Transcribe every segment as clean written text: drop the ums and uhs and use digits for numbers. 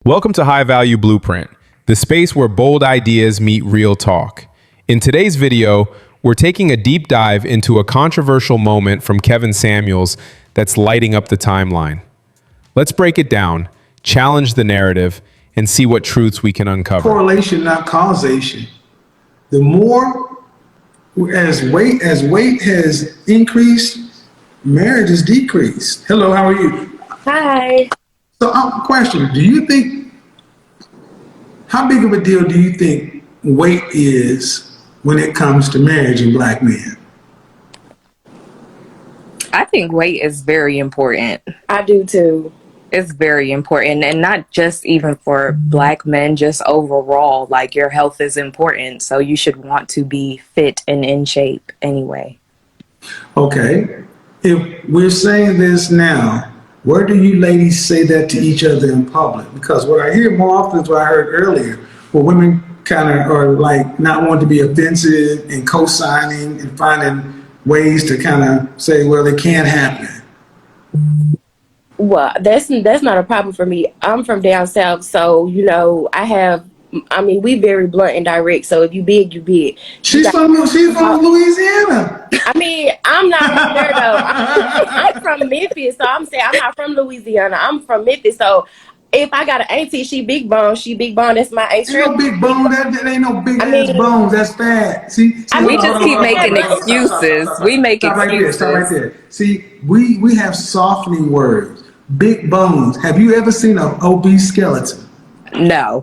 Welcome to High Value Blueprint, the space where bold ideas meet real talk. In today's video, we're taking a deep dive into a controversial moment from Kevin Samuels that's lighting up the timeline. Let's break it down, challenge the narrative, and see what truths we can uncover. Correlation, not causation. The more as weight has increased, marriage has decreased. Hello, how are you? Hi. So, question: do you think how big of a deal do you think weight is when it comes to marriage in black men? I think weight is very important. I do too. It's very important, and not just even for black men, just overall. Like, your health is important, so you should want to be fit and in shape anyway. Okay, if we're saying this now, where do you ladies say that to each other in public? Because what I hear more often is what I heard earlier, where women kind of are like not wanting to be offensive and co-signing and finding ways to kind of say, well, it can't happen. Well, that's not a problem for me. I'm from down south, so we very blunt and direct. So if you big, you big. She's from Louisiana. I mean, I'm not from there though. I'm from Memphis, so I'm saying I'm not from Louisiana. I'm from Memphis, so if I got an auntie, she big bone. That's my auntie. Ain't no big bone. That ain't no big ass bones. That's fat. See, we just keep making excuses. We make excuses. Stop right there. See, we have softening words. Big bones. Have you ever seen an obese skeleton? No.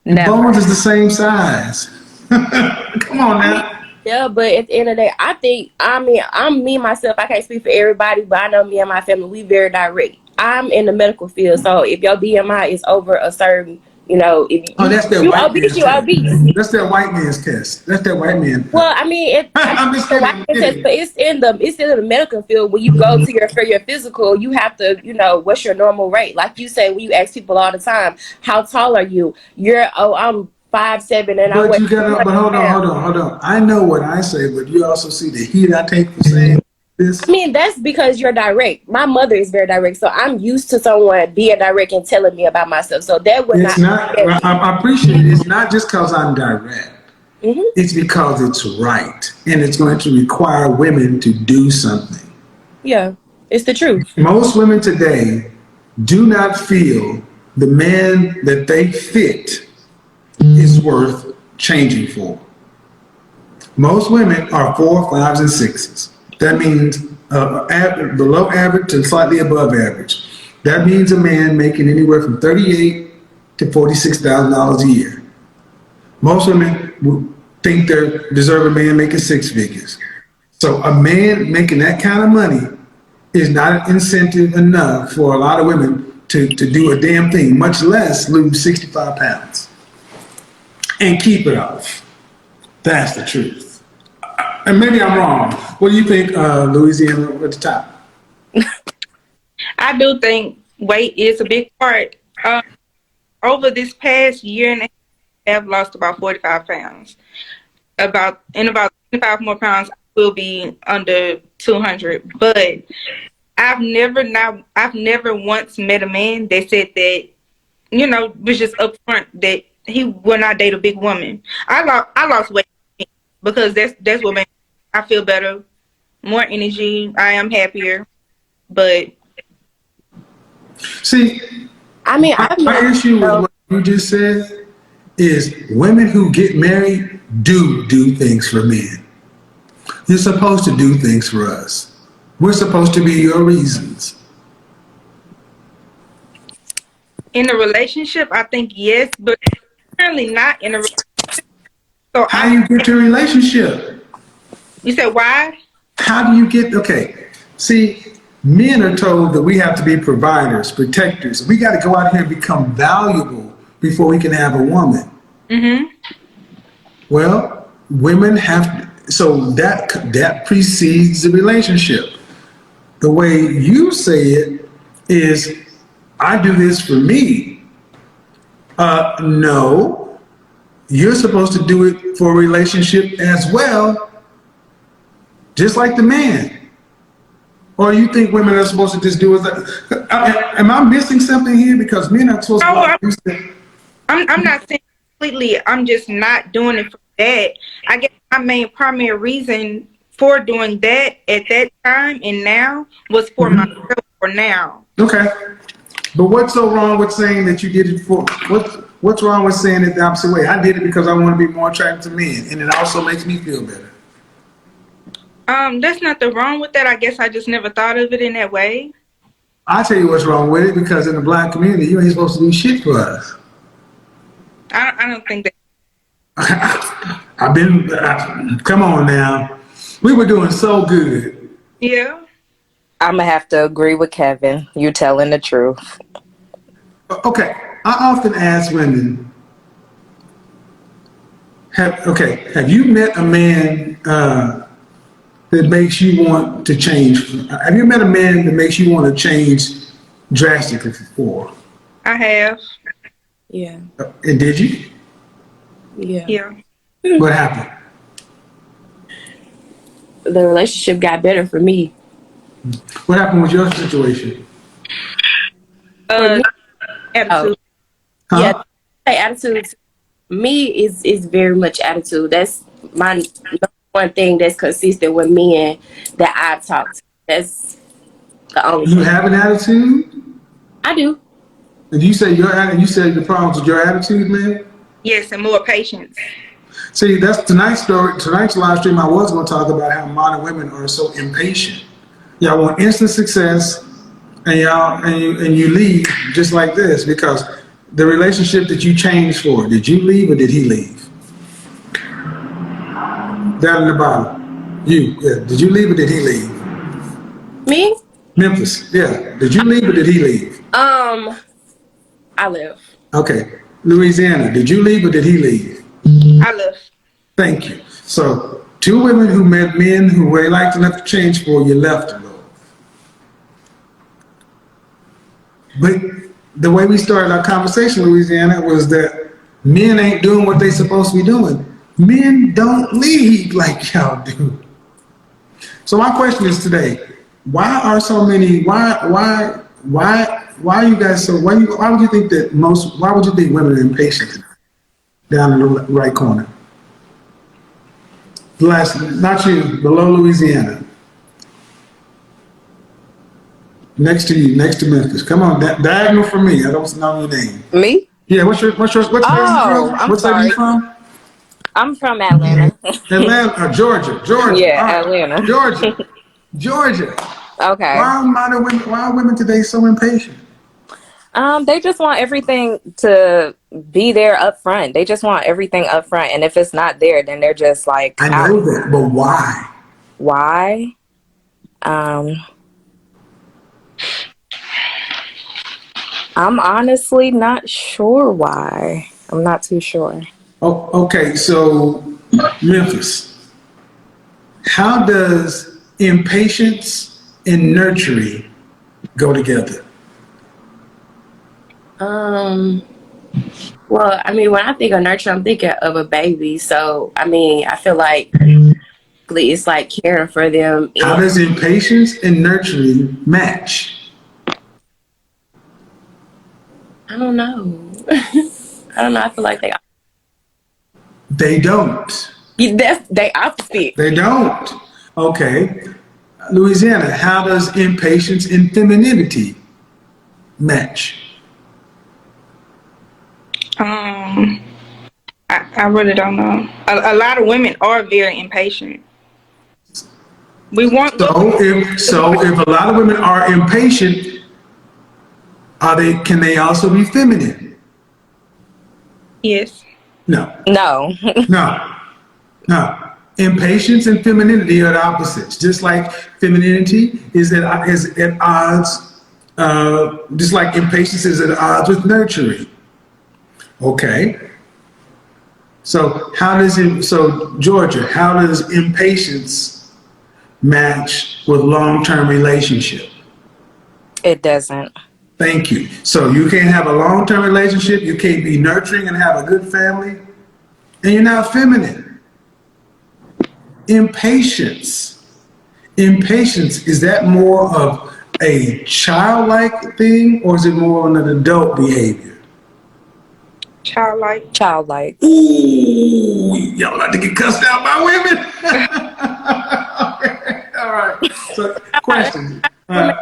Never. Bones is the same size. Come on now. Yeah, but at the end of the day, I'm me myself. I can't speak for everybody, but I know me and my family, we very direct. I'm in the medical field, so if your BMI is over a certain, that's that white man's you obese. That's that white man's test. That's that white man. Well, I mean, I'm just kidding. But it's in the medical field. When you go to for your physical, you have to, what's your normal rate? Like you say, when you ask people all the time, how tall are you? I'm 5'7" and but hold on. I know what I say, but you also see the heat I take for saying this. I mean, that's because you're direct. My mother is very direct, so I'm used to someone being direct and telling me about myself. So that would not. I appreciate it. It's not just because I'm direct. Mm-hmm. It's because it's right, and it's going to require women to do something. Yeah, it's the truth. Most women today do not feel the man that they fit is worth changing for. Most women are 4, 5s, and 6s. That means below average and slightly above average. That means a man making anywhere from $38,000 to $46,000 a year. Most women think they deserve a man making 6 figures. So a man making that kind of money is not an incentive enough for a lot of women to do a damn thing, much less lose 65 pounds and keep it off. That's the truth. And maybe I'm wrong. What do you think, Louisiana at the top? I do think weight is a big part. Over this past year and a half, I've lost about 45 pounds. About 25 more pounds, I will be under 200. But I've never once met a man that said that, was just upfront that he will not date a big woman. I lost weight because that's what made I feel better, more energy. I am happier, but see, my issue with what you just said is women who get married do things for men. You're supposed to do things for us. We're supposed to be your reasons. In a relationship, I think yes, but currently not in a relationship. So how do you get to a relationship? You said why? How do you get, okay, see, men are told that we have to be providers, protectors. We got to go out here and become valuable before we can have a woman. Mm-hmm. Well, women have, so that precedes the relationship. The way you say it is, I do this for me. No, you're supposed to do it for a relationship as well. Just like the man. Or you think women are supposed to just do as am I missing something here? Because men are supposed No, to I'm not saying completely. I'm just not doing it for that. I guess my main primary reason for doing that at that time and now was for myself for now. Okay. But what's so wrong with saying that you did it for what's wrong with saying it the opposite way? I did it because I want to be more attractive to men, and it also makes me feel better. There's nothing wrong with that. I guess I just never thought of it in that way. I tell you what's wrong with it, because in the black community, you ain't supposed to do shit for us. I don't think that. Come on now. We were doing so good. Yeah. I'm gonna have to agree with Kevin. You telling the truth. Okay. I often ask women, have you met a man that makes you want to change? Have you met a man that makes you want to change drastically before? I have. Yeah. And did you? Yeah. Yeah. What happened? The relationship got better for me. What happened with your situation? Attitude. Oh, Huh? yeah. Say attitude. Me is very much attitude. That's my number one thing that's consistent with men that I've talked to. That's the only You thing. have an attitude? I do. And you say you said the problems with your attitude, man? Yes, and more patience. See, that's tonight's story. Tonight's live stream, I was going to talk about how modern women are so impatient. Y'all want instant success, and you leave just like this, because the relationship that you changed for, did you leave or did he leave? Down in the bottom. Did you leave or did he leave? Me? Memphis, yeah. Did you leave or did he leave? I live. Okay. Louisiana, did you leave or did he leave? I left. Thank you. So, two women who met men who they liked enough to change for, you left them. But the way we started our conversation, Louisiana, was that men ain't doing what they supposed to be doing. Men don't lead like y'all do. So my question is today, why are so many, why are you guys so, why would you think women are impatient down in the right corner? Not you, below Louisiana. Next to you, next to Memphis. Come on, diagonal for me. I don't know your name. Me? Yeah, what's state you Oh, from? I'm What state are you sorry. from? I'm from Atlanta. Atlanta, Georgia. Yeah, All right, Atlanta. Georgia. Okay. Why are women today so impatient? They just want everything to be there up front. They just want everything up front, and if it's not there, then they're just like I out. know that, but why? Why? I'm honestly not sure why. I'm not too sure. Oh, okay, so Memphis. How does impatience and nurturing go together? Well, I mean, when I think of nurture, I'm thinking of a baby. So, I mean, I feel like it's like caring for them. How does impatience and nurturing match? I don't know. I don't know. I feel like They don't. they opposite. They don't. Okay. Louisiana, how does impatience and femininity match? I really don't know. A lot of women are very impatient. We want If a lot of women are impatient, can they also be feminine? yes. No. No. No. No. Impatience and femininity are the opposites. Just like femininity is at odds, just like impatience is at odds with nurturing. Okay. So Georgia, how does impatience match with long-term relationship? It doesn't. Thank you. So you can't have a long-term relationship, you can't be nurturing and have a good family, and you're not feminine. Impatience Impatience, is that more of a childlike thing or is it more on an adult behavior? Childlike. Childlike. Ooh, y'all like to get cussed out by women? Okay, all right. So, question. Women,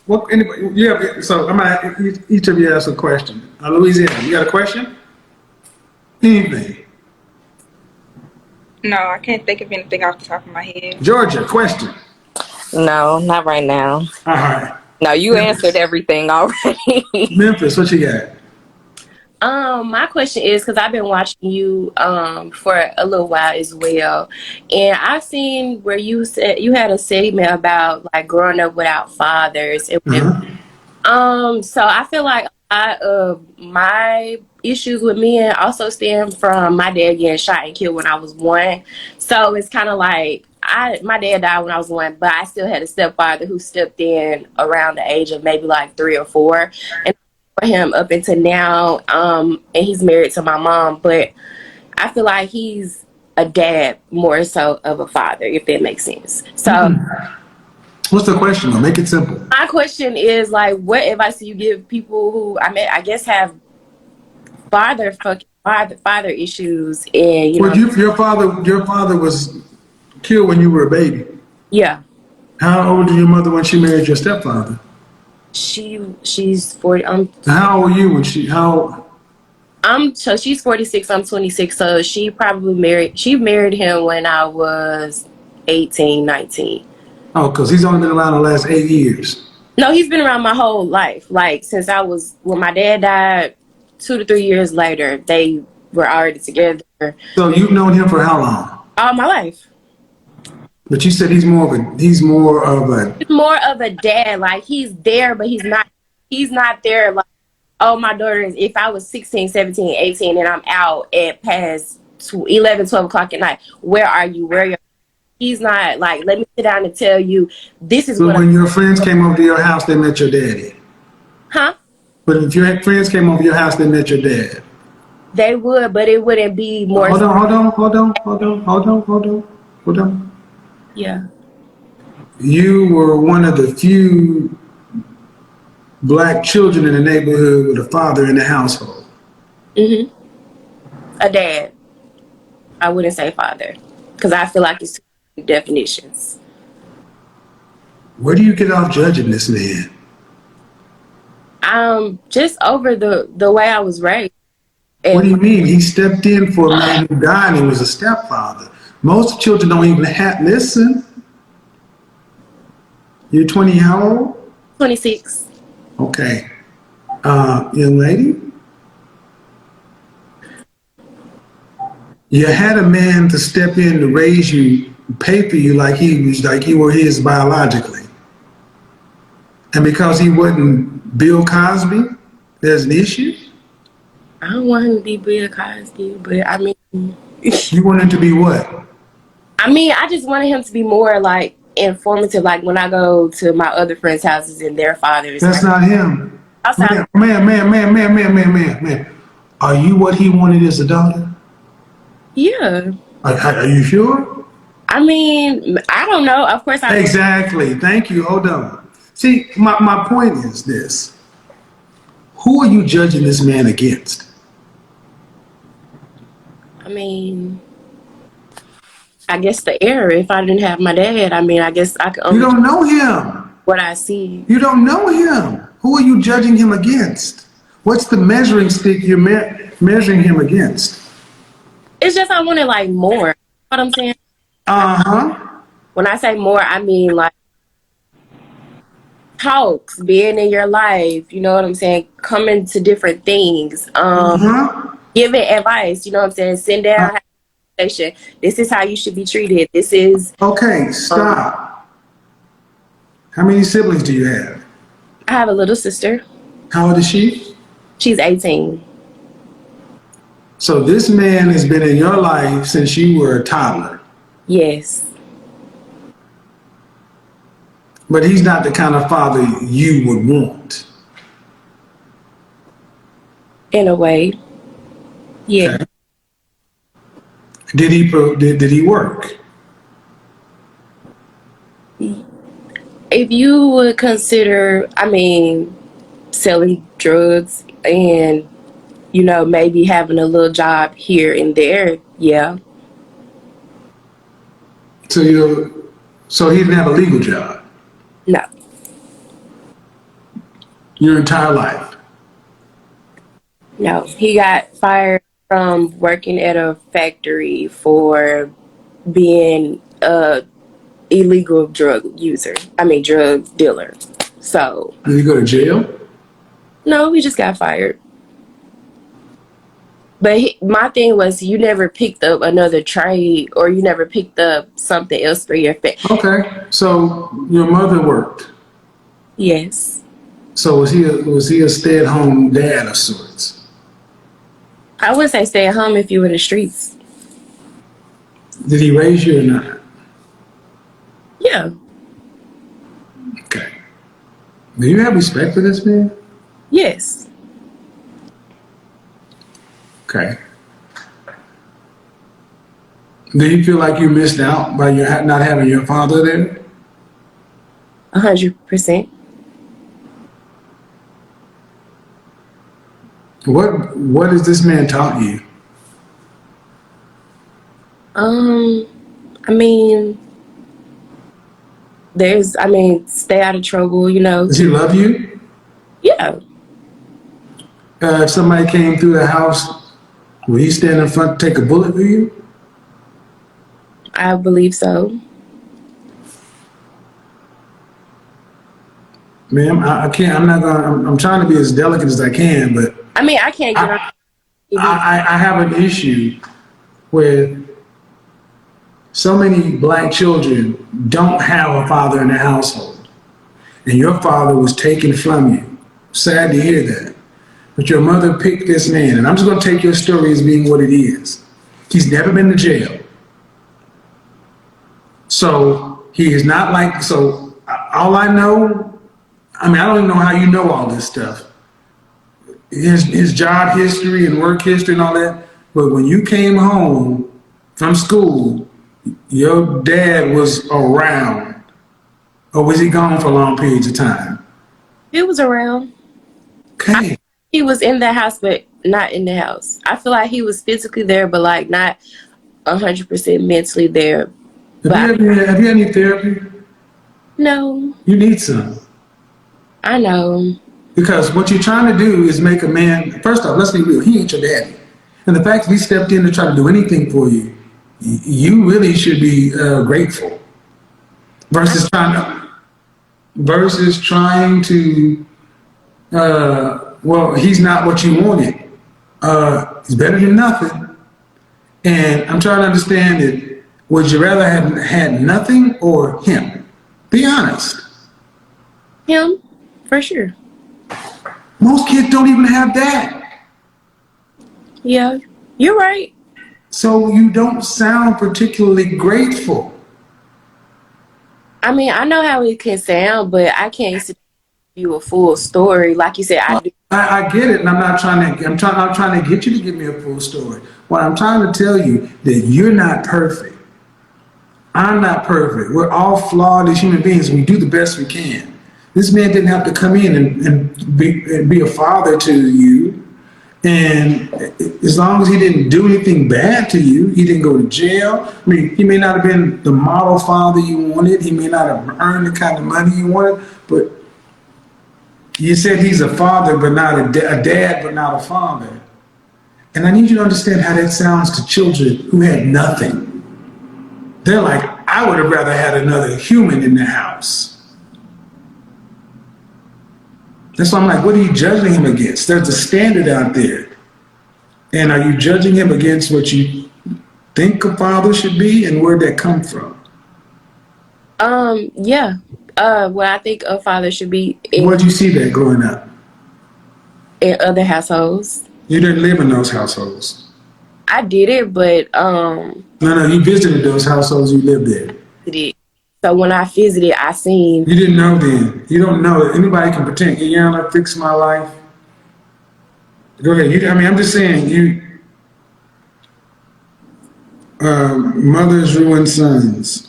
What? Anybody? Yeah. So, I'm gonna each of you ask a question. Louisiana, you got a question? Anything? No, I can't think of anything off the top of my head. Georgia, question. No, not right now. All right. No, you answered Memphis. everything already. Memphis, what you got? my question is because I've been watching you for a little while as well, and I've seen where you said you had a segment about like growing up without fathers and Uh-huh. so I feel like a lot of my issues with men also stem from my dad getting shot and killed when I was 1. So it's kind of like my dad died when I was 1, but I still had a stepfather who stepped in around the age of maybe like 3 or 4, and for him up until now. And he's married to my mom, but I feel like he's a dad more so of a father, if that makes sense. So. What's the question though? Make it simple. My question is like, what advice do you give people who I guess have father issues and Well, your father was killed when you were a baby. yeah, How old was your mother when she married your stepfather? she's 40. How old were you when So she's 46. I'm 26. So she married him when I was 18, 19. Oh, because he's only been around the last 8 years. No, he's been around my whole life. Like since when my dad died, 2 to 3 years later, they were already together So you've known him for how long? all my life. But you said he's more of a. He's more of a dad. Like he's there, but he's not there. Like, oh, my daughter is, if I was 16, 17, 18 and I'm out at past 11, 12 o'clock at night, where are you? Where are you? He's not like, let me sit down and tell you, this is So what when your friends came over to your house, they met your daddy. huh? But if your friends came over to your house, they met your dad. They would, but it wouldn't be more. Hold on. Yeah. You were one of the few black children in the neighborhood with a father in the household. Mm-hmm. A dad. I wouldn't say father. Because I feel like it's two definitions. Where do you get off judging this man? Just over the way I was raised. What do And you mean? He stepped in for a man who died and was a stepfather. Most children don't even listen. You're 20, how old? 26. Okay. Young lady? You had a man to step in to raise you, pay for you like you were his biologically. And because he wasn't Bill Cosby, there's an issue? I don't want him to be Bill Cosby, but I mean, You want him to be what? I just wanted him to be more like informative. Like when I go to my other friends' houses and their fathers. That's not him. Outside, Man. Are you what he wanted as a daughter? yeah. Are you sure? I don't know. Of course, Exactly. Thank you. Hold on. See, my point is this. Who are you judging this man against? I guess the error. If I didn't have my dad, I guess I could You only don't know him. what I see. You don't know him. Who are you judging him against? What's the measuring stick you're measuring him against? It's just I wanted like more. You know what I'm saying? Uh-huh. When I say more, I mean like talks, being in your life. You know what I'm saying? Coming to different things. Uh-huh. Giving advice. You know what I'm saying? Sit down, have a conversation. This is how you should be treated. This is. Okay, stop. How many siblings do you have? I have a little sister. How old is she? She's 18. So this man has been in your life since you were a toddler. Yes. But he's not the kind of father you would want. In a way. Yeah. Okay. Did he work? If you would consider, I mean, selling drugs and, maybe having a little job here and there, yeah. So he didn't have a legal job No, your entire life. no. He got fired from working at a factory for being a illegal drug user. I mean, drug dealer. So, Did he go to jail? no, he just got fired. But my thing was, you never picked up another trade, or you never picked up something else for your family. Okay, so your mother worked. Yes. So was he a stay-at-home dad of sorts? I would say stay at home if you were in the streets. Did he raise you or not? Yeah. Okay. Do you have respect for this man? Yes. Okay. Do you feel like you missed out by your not having your father there? 100%. What has this man taught you? I mean, stay out of trouble, Does he love you? Yeah. If somebody came through the house, will he stand in front, take a bullet for you? I believe so. Ma'am, I can't. I'm not gonna. I'm trying to be as delicate as I can, but I mean, I can't get on. I have an issue with so many black children don't have a father in the household, and your father was taken from you. Sad to hear that, but your mother picked this man, and I'm just gonna take your story as being what it is. He's never been to jail, so he is not like. So all I know. I mean, I don't even know how you know all this stuff. His job history and work history and all that. But when you came home from school, your dad was around, or was he gone for long periods of time? He was around. Okay. He was in the house, but not in the house. I feel like he was physically there, but like not 100% mentally there. Have you had any therapy? No. You need some. I know. Because what you're trying to do is make a man, first off, let's be real, he ain't your daddy. And the fact that he stepped in to try to do anything for you, you really should be grateful. Versus trying to, well, he's not what you wanted. He's better than nothing. And I'm trying to understand it. Would you rather have had nothing or him? Be honest. Him, for sure. Most kids don't even have that. Yeah, you're right. So you don't sound particularly grateful. I mean, I know how it can sound, but I can't give you a full story. Like you said, I do. I get it, and I'm not trying to. I'm trying to get you to give me a full story. What I'm trying to tell you that you're not perfect. I'm not perfect. We're all flawed as human beings. We do the best we can. This man didn't have to come in and be a father to you. And as long as he didn't do anything bad to you, he didn't go to jail. I mean, he may not have been the model father you wanted. He may not have earned the kind of money you wanted. But you said he's a father, but not a dad, but not a father. And I need you to understand how that sounds to children who had nothing. They're like, I would have rather had another human in the house. That's why I'm like, what are you judging him against? There's a standard out there. And are you judging him against what you think a father should be, and where'd that come from? Yeah. What I think a father should be Where'd you see that growing up? in other households. You didn't live in those households. I did it, but No, you visited those households, you lived there. so when I visited, I seen. You didn't know then. You don't know. Anybody can pretend. Yeah, I fix my life. Go ahead. I'm just saying, mothers ruin sons.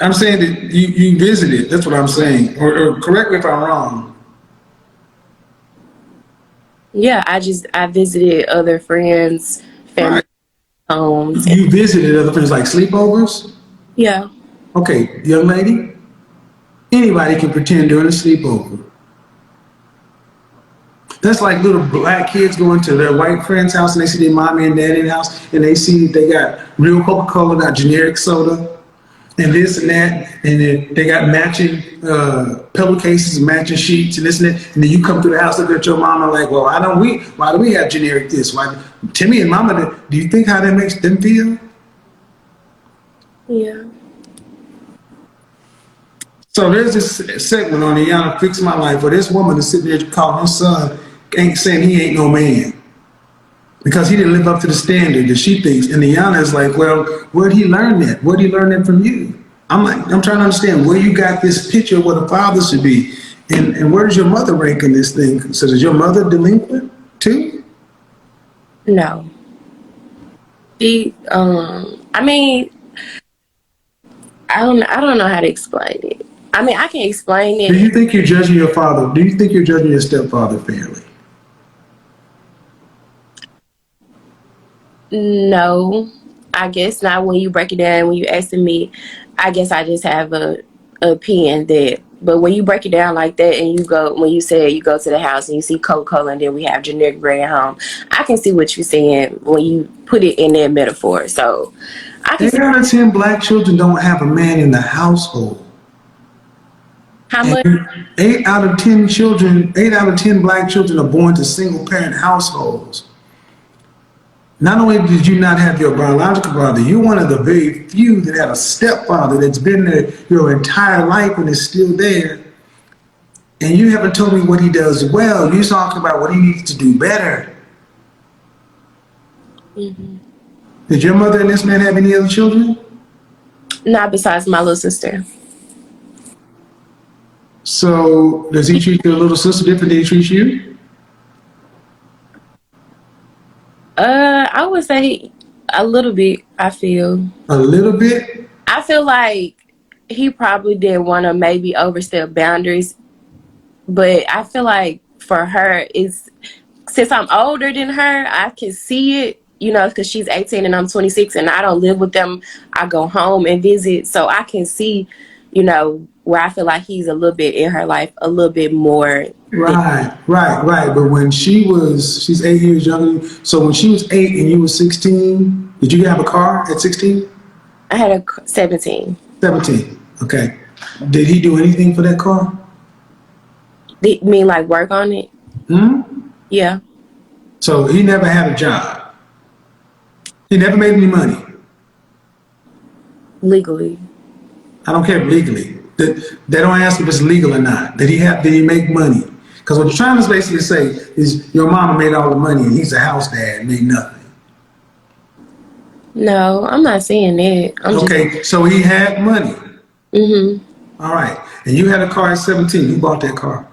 I'm saying that you visited. That's what I'm saying. Or correct me if I'm wrong. Yeah, I visited other friends, family Right. homes. And, You visited other friends like sleepovers? yeah. Okay, young lady, anybody can pretend during a sleepover. That's like little black kids going to their white friend's house and they see their mommy and daddy in the house and they see they got real Coca-Cola, not generic soda, and this and that, and then they got matching pillowcases and matching sheets and this and that, and then you come to the house, look at your mama like, well, why do we have generic this? Why, Timmy and mama, do you think how that makes them feel? Yeah. So there's this segment on Iana Fix My Life where this woman is sitting there calling her son, ain't saying he ain't no man because he didn't live up to the standard that she thinks. And Iana is like, well, where'd he learn that? Where'd he learn that from you? I'm trying to understand where you got this picture of what a father should be. And where does your mother rank in this thing? So is your mother delinquent too? No. I mean, I don't know how to explain it. I mean, I can explain Do it. you think you're judging your father? Do you think you're judging your stepfather fairly? No, I guess not. When you break it down, when you asking me, I guess I just have a opinion that. But when you break it down like that, and you go when you say you go to the house and you see Coca-Cola, and then we have generic bread at home, I can see what you're saying when you put it in that metaphor. So I can Eight see out of 10 black children don't have a man in the household. how And much. 8 out of 10 black children are born to single parent households. Not only did you not have your biological father, you're one of the very few that had a stepfather that's been there your entire life and is still there. And you haven't told me what he does well. You're talking about what he needs to do better. Mm-hmm. Did your mother and this man have any other children? Not besides my little sister. So does he treat your little sister different than he treats you? I would say a little bit. A little bit? I feel like he probably didn't want to maybe overstep boundaries, but I feel like for her, it's since I'm older than her, I can see it, you know, because she's 18 and I'm 26 and I don't live with them. I go home and visit. So I can see, you know, where I feel like he's a little bit in her life, a little bit more. Right. But when she's 8 years younger. So when she was 8 and you were 16, did you have a car at 16? I had a 17. 17. Okay. Did he do anything for that car? Did mean like work on it? Hmm? Yeah, So he never had a job. He never made any money. legally. I don't care legally. They don't ask if it's legal or not. Did he make money? Because what they're trying to basically say is your mama made all the money and he's a house dad and made nothing. No, I'm not saying that. I'm just. Okay, so he had money. Mhm. All right. And you had a car at 17. Who bought that car?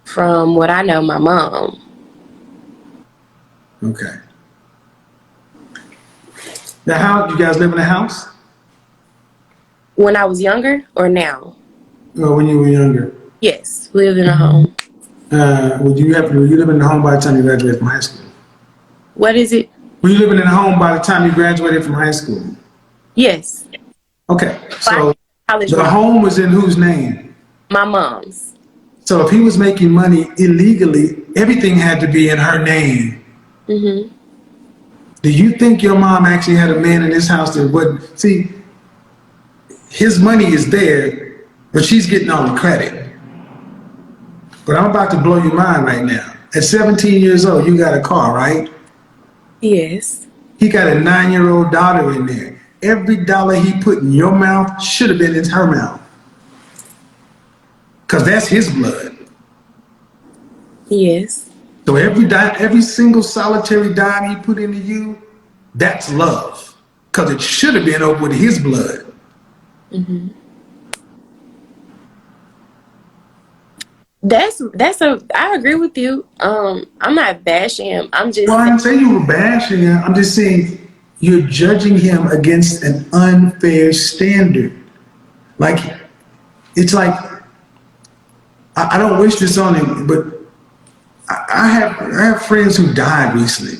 From what I know, my mom. Okay. Now, how you guys live in a house? When I was younger or now? Or when you were younger? Yes, we lived in a home. Were you living in a home by the time you graduated from high school? What is it? Were you living in a home by the time you graduated from high school? Yes. Okay. So So college the with home was in whose name? my mom's. So if he was making money illegally, everything had to be in her name. Mhm. Do you think your mom actually had a man in this house that would see? His money is there, but she's getting all the credit. But I'm about to blow your mind right now. At 17 years old, you got a car, right? Yes. He got a 9-year-old daughter in there. Every dollar he put in your mouth should have been in her mouth. Because that's his blood. Yes. So every single solitary dime he put into you, that's love. Because it should have been over with his blood. Mhm. I agree with you. I'm not bashing him. I'm Well, just I saying, didn't say you were bashing him. I'm just saying you're judging him against an unfair standard. Like, it's like, I don't wish this on him, but I have friends who died recently.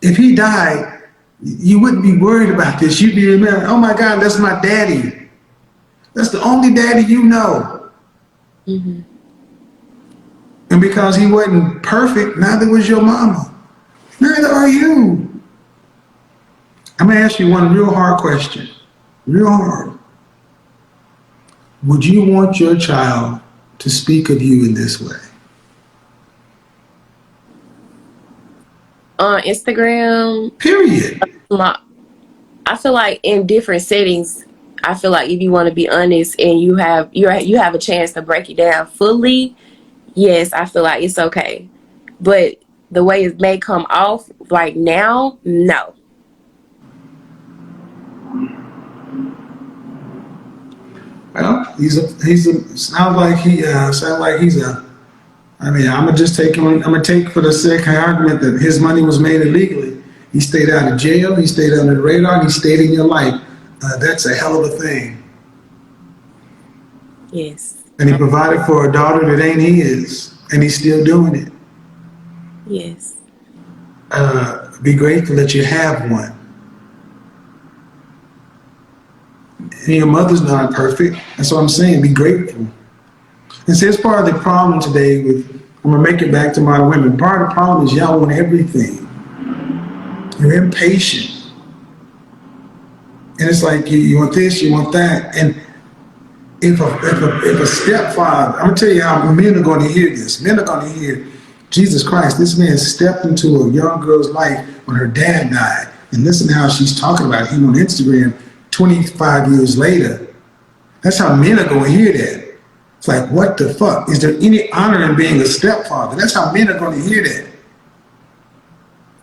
If he died, you wouldn't be worried about this. You'd be remembering, oh my God, that's my daddy. That's the only daddy you know. Mm-hmm. And because he wasn't perfect, neither was your mama. Neither are you. I'm gonna ask you one real hard question. Real hard. Would you want your child to speak of you in this way? On Instagram, Period. I feel like in different settings, I feel like if you want to be honest and you have a chance to break it down fully, yes, I feel like it's okay. But the way it may come off like now, no. Well, sounds like he's a. I mean, I'm gonna take for the sake of argument that his money was made illegally. He stayed out of jail. He stayed under the radar. He stayed in your life. That's a hell of a thing. Yes. And he provided for a daughter that ain't his, and he's still doing it. Yes. Be grateful that you have one. And your mother's not perfect. That's what I'm saying. Be grateful. And see, it's part of the problem today with, I'm gonna make it back to my women. Part of the problem is y'all want everything. You're impatient. And it's like you want this, you want that. And if a stepfather, I'm gonna tell you how men are gonna hear this. Men are gonna hear, Jesus Christ, this man stepped into a young girl's life when her dad died. And listen to how she's talking about him on Instagram 25 years later. That's how men are gonna hear that. It's like, what the fuck? Is there any honor in being a stepfather? That's how men are going to hear that.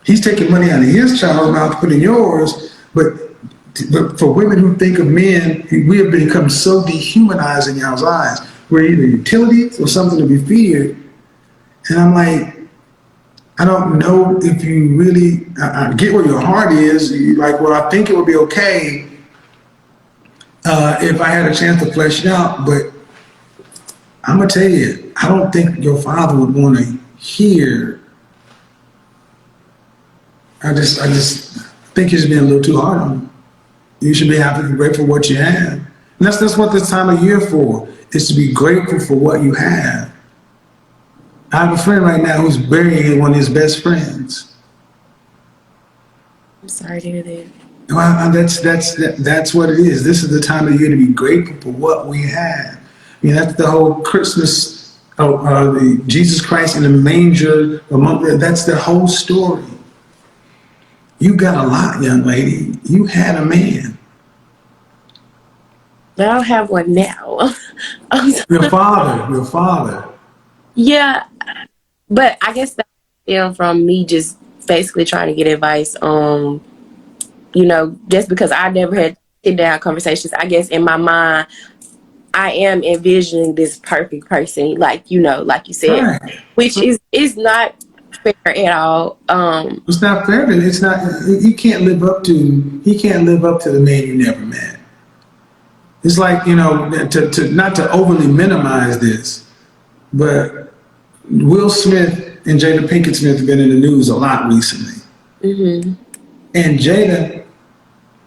He's taking money out of his child's mouth to put in yours, but for women who think of men, we have become so dehumanized in y'all's eyes. We're either utilities or something to be feared. And I'm like, I don't know if you really, I get where your heart is. You're like, well, I think it would be okay if I had a chance to flesh it out, but I'm gonna tell you, I don't think your father would want to hear. I just think you're just being a little too hard on him. You should be happy and grateful for what you have. And that's what this time of year for, is to be grateful for what you have. I have a friend right now who's burying one of his best friends. I'm sorry to hear that. Well, that's what it is. This is the time of year to be grateful for what we have. I mean, that's the whole Christmas, the Jesus Christ in the manger. That's the whole story. You got a lot, young lady. You had a man. But I don't have one now. Your father. Yeah, but I guess that stemmed from me just basically trying to get advice on, just because I never had sit down conversations. I guess in my mind, I am envisioning this perfect person, like you said, Right. which is not fair at all. It's not fair. It's not. He can't live up to the man you never met. It's like, to not to overly minimize this, but Will Smith and Jada Pinkett Smith have been in the news a lot recently. Mm-hmm. And Jada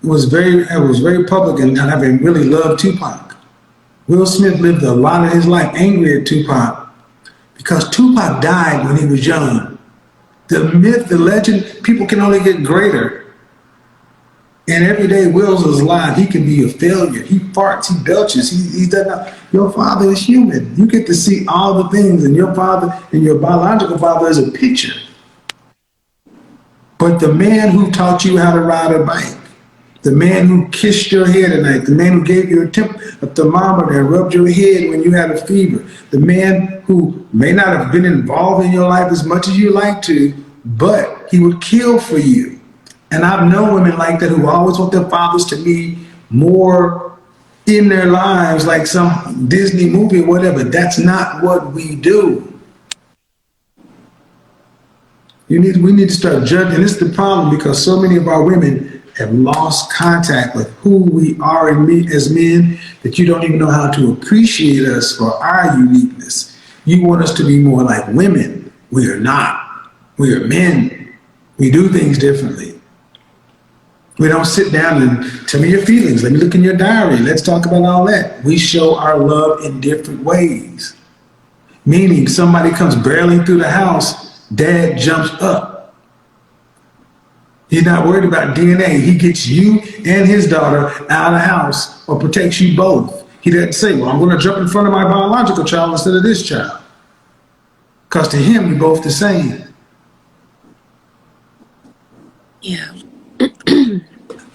was very public in having really loved Tupac. Will Smith lived a lot of his life angry at Tupac because Tupac died when he was young. The myth, the legend, people can only get greater. And every day Will's is alive, he can be a failure. He farts, he belches, he does not. Your father is human. You get to see all the things, and your father and your biological father is a picture. But the man who taught you how to ride a bike, the man who kissed your head at night, the man who gave you a thermometer and rubbed your head when you had a fever, the man who may not have been involved in your life as much as you like to, but he would kill for you. And I've known women like that who always want their fathers to be more in their lives, like some Disney movie or whatever. That's not what we do. We need to start judging. And this is the problem because so many of our women have lost contact with who we are as men that you don't even know how to appreciate us for our uniqueness. You want us to be more like women. We are not. We are men. We do things differently. We don't sit down and tell me your feelings. Let me look in your diary. Let's talk about all that. We show our love in different ways. Meaning somebody comes barreling through the house, dad jumps up. He's not worried about DNA. He gets you and his daughter out of the house or protects you both. He doesn't say, well, I'm going to jump in front of my biological child instead of this child. Because to him, you're both the same. Yeah.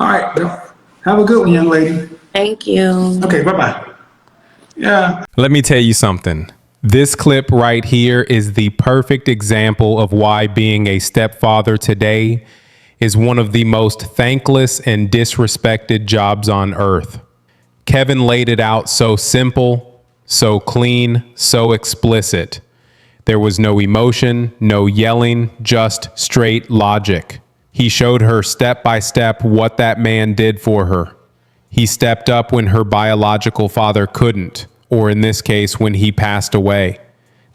All right. Well, have a good one, young lady. Thank you. Okay, bye-bye. Yeah. Let me tell you something. This clip right here is the perfect example of why being a stepfather today is one of the most thankless and disrespected jobs on earth. Kevin laid it out so simple, so clean, so explicit. There was no emotion, no yelling, just straight logic. He showed her step by step what that man did for her. He stepped up when her biological father couldn't, or in this case, when he passed away.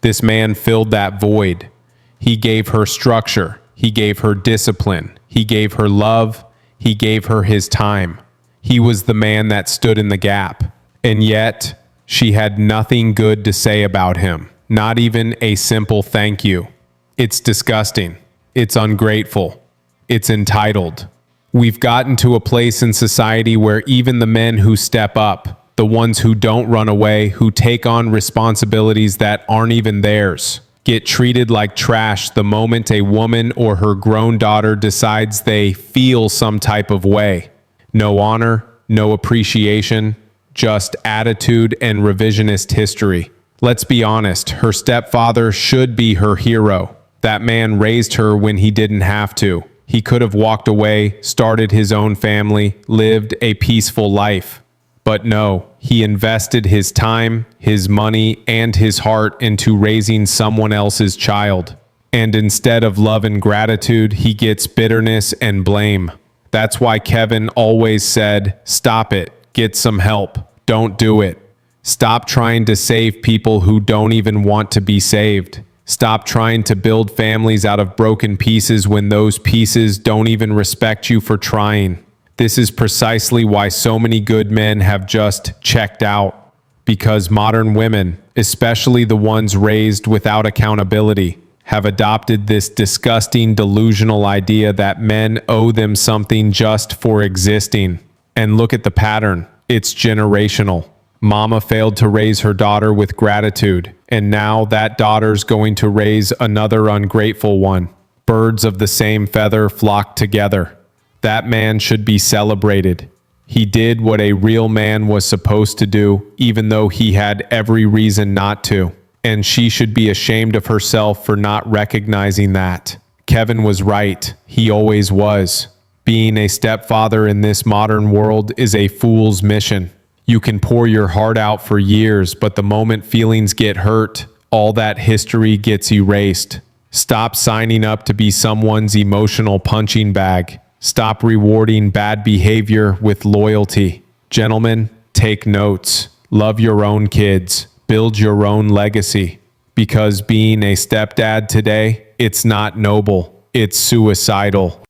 This man filled that void. He gave her structure. He gave her discipline. He gave her love. He gave her his time. He was the man that stood in the gap. And yet, she had nothing good to say about him. Not even a simple thank you. It's disgusting. It's ungrateful. It's entitled. We've gotten to a place in society where even the men who step up, the ones who don't run away, who take on responsibilities that aren't even theirs, get treated like trash the moment a woman or her grown daughter decides they feel some type of way. No honor, no appreciation, just attitude and revisionist history. Let's be honest, her stepfather should be her hero. That man raised her when he didn't have to. He could have walked away, started his own family, lived a peaceful life. But no, he invested his time, his money, and his heart into raising someone else's child. And instead of love and gratitude, he gets bitterness and blame. That's why Kevin always said, stop it, get some help, don't do it. Stop trying to save people who don't even want to be saved. Stop trying to build families out of broken pieces when those pieces don't even respect you for trying. This is precisely why so many good men have just checked out. Because modern women, especially the ones raised without accountability, have adopted this disgusting delusional idea that men owe them something just for existing. And look at the pattern. It's generational. Mama failed to raise her daughter with gratitude, and now that daughter's going to raise another ungrateful one. Birds of the same feather flock together. That man should be celebrated. He did what a real man was supposed to do, even though he had every reason not to. And she should be ashamed of herself for not recognizing that. Kevin was right. He always was. Being a stepfather in this modern world is a fool's mission. You can pour your heart out for years, but the moment feelings get hurt, all that history gets erased. Stop signing up to be someone's emotional punching bag. Stop rewarding bad behavior with loyalty. Gentlemen, take notes. Love your own kids. Build your own legacy. Because being a stepdad today, it's not noble. It's suicidal.